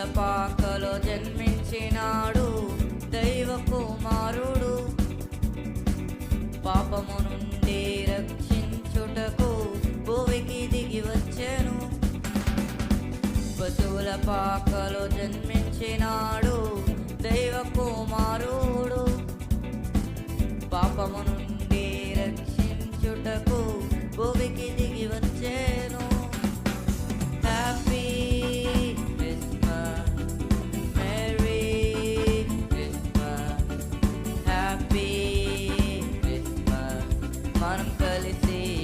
పాకలో జన్మించినాడు దైవ కుమారుడు. పాపము నుండి రక్షించుటకు భూమికి దిగి వచ్చెను. పశువుల పాకలో జన్మించినాడు దైవ కుమారుడు. పాపము నుండి రక్షించుటకు భూమికి దిగి వచ్చెను. Happy Christmas, merry Christmas, happy Christmas. మనం కలిసి